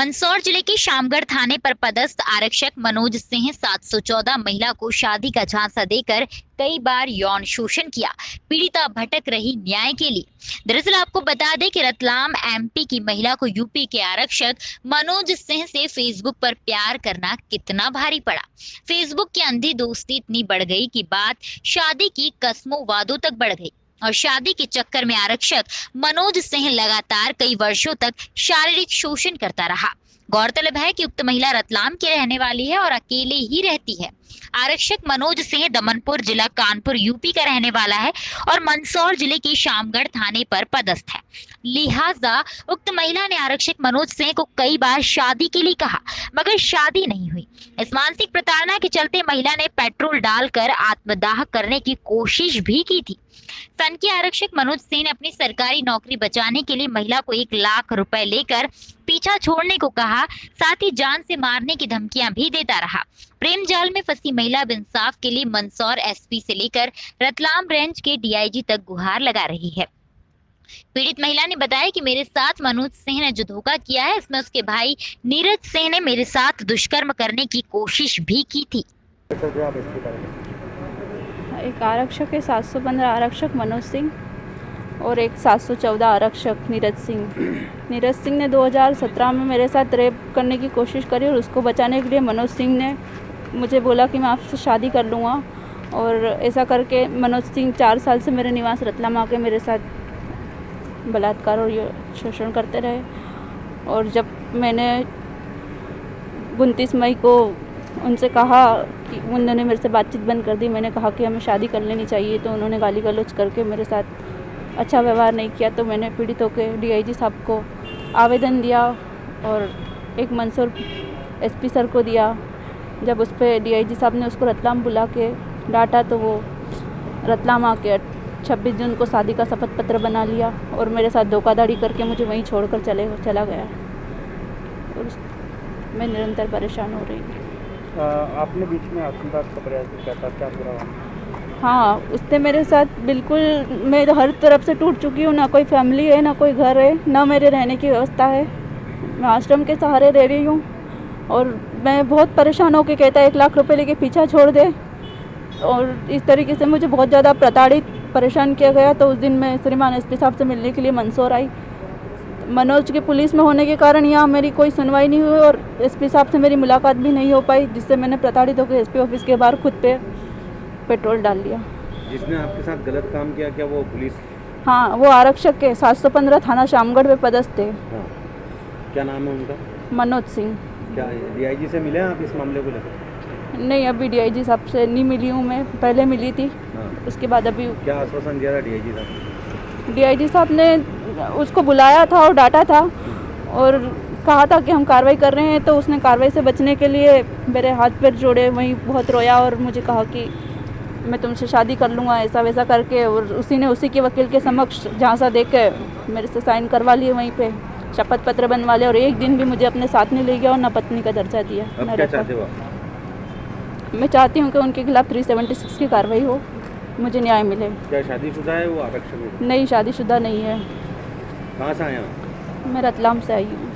मंदसौर जिले के शामगढ़ थाने पर पदस्थ आरक्षक मनोज सिंह 714 महिला को शादी का झांसा देकर कई बार यौन शोषण किया। पीड़िता भटक रही न्याय के लिए। दरअसल आपको बता दें कि रतलाम एमपी की महिला को यूपी के आरक्षक मनोज सिंह से फेसबुक पर प्यार करना कितना भारी पड़ा। फेसबुक की अंधी दोस्ती इतनी बढ़ गई कि बात शादी की कस्मों वादों तक बढ़ गई और शादी के चक्कर में आरक्षक मनोज सिंह लगातार कई वर्षों तक शारीरिक शोषण करता रहा। गौरतलब है कि उक्त महिला रतलाम की रहने वाली है और अकेले ही रहती है। आरक्षक मनोज सिंह दमनपुर जिला कानपुर यूपी का रहने वाला है और मंदसौर जिले के शामगढ़ थाने पर पदस्थ है। लिहाजा उक्त महिला ने आरक्षक मनोज सिंह को कई बार शादी के लिए कहा, मगर शादी नहीं हुई। इस मानसिक प्रताड़ना के चलते महिला ने पेट्रोल डालकर आत्मदाह करने की कोशिश भी की थी। सन के आरक्षक मनोज सिंह ने अपनी सरकारी नौकरी बचाने के लिए महिला को 1 लाख रुपए लेकर पीछा छोड़ने को कहा, साथ ही जान से मारने की धमकियां भी देता रहा। प्रेम जाल में फंसी महिला अब इंसाफ के लिए मंदसौर एसपी से लेकर रतलाम रेंज के डीआईजी तक गुहार लगा रही है। पीड़ित महिला ने बताया कि मेरे साथ मनोज सिंह ने जो धोखा किया है, इसमें उसके भाई नीरज सिंह ने मेरे साथ दुष्कर्म करने की कोशिश भी की थी। एक आरक्षक है 715 आरक्षक मनोज सिंह और एक 714 आरक्षक नीरज सिंह। नीरज सिंह ने 2017 में मेरे साथ रेप करने की कोशिश करी और उसको बचाने के लिए मनोज सिंह ने मुझे बोला कि मैं आपसे शादी कर लूँगा, और ऐसा करके मनोज सिंह 4 साल से मेरे निवास रतलाम आके मेरे साथ बलात्कार और शोषण करते रहे। और जब मैंने 29 मई को उनसे कहा कि उन्होंने मेरे से बातचीत बंद कर दी, मैंने कहा कि हमें शादी कर लेनी चाहिए, तो उन्होंने गाली गलौज करके मेरे साथ अच्छा व्यवहार नहीं किया। तो मैंने पीड़ितों के डीआईजी साहब को आवेदन दिया और एक मंदसौर एसपी सर को दिया। जब उस पर डीआईजी साहब ने उसको रतलाम बुला के डांटा तो वो रतलाम आके 26 जून को शादी का शपथ पत्र बना लिया और मेरे साथ धोखाधड़ी करके मुझे वहीं छोड़कर चला गया। और मैं निरंतर परेशान हो रही हूँ। आपने बीच में आत्मदाह का प्रयास किया था, क्या पूरा? हाँ, उसने मेरे साथ बिल्कुल, मैं हर तरफ से टूट चुकी हूँ। ना कोई फैमिली है, ना कोई घर है, ना मेरे रहने की व्यवस्था है। मैं आश्रम के सहारे रह रही हूँ और मैं बहुत परेशान होकर कहता है 1 लाख रुपए लेके पीछा छोड़ दे, और इस तरीके से मुझे बहुत ज़्यादा परेशान किया गया। तो उस दिन मैं श्रीमान एसपी साहब से मिलने के लिए मंदसौर आई। मनोज के पुलिस में होने के कारण यहाँ मेरी कोई सुनवाई नहीं हुई और एसपी साहब से मेरी मुलाकात भी नहीं हो पाई, जिससे मैंने प्रताड़ित होकर एसपी ऑफिस के बाहर खुद पे पेट्रोल डाल लिया। जिसने आपके साथ गलत काम किया, क्या वो पुलिस? हाँ, वो आरक्षक के 715 थाना शामगढ़ में पदस्थ थे। हाँ। क्या नाम है उनका? मनोज सिंह। क्या डीआईजी से मिले आप इस मामले को लेकर? नहीं, अभी डीआईजी साहब से नहीं मिली हूँ मैं, पहले मिली थी। हाँ। उसके बाद अभी क्या आश्वासन दिया था डीआईजी साहब? डीआईजी साहब ने उसको बुलाया था और डांटा था और कहा था कि हम कार्रवाई कर रहे हैं। तो उसने कार्रवाई से बचने के लिए मेरे हाथ पैर जोड़े, वहीं बहुत रोया और मुझे कहा कि मैं तुमसे शादी कर लूँगा, ऐसा वैसा करके। और उसी के वकील के समक्ष झांसा दे के मेरे से साइन करवा लिए, वहीं पे शपथ पत्र बनवा लिया और एक दिन भी मुझे अपने साथ नहीं ले गया और न पत्नी का दर्जा दिया। अब क्या चाहते हो? मैं चाहती हूँ कि उनके खिलाफ 376 की कार्रवाई हो, मुझे न्याय मिले। क्या शादीशुदा है वो आरक्षक? नहीं, शादीशुदा नहीं है। कहाँ से आए हैं? मैं रतलाम से आई हूँ।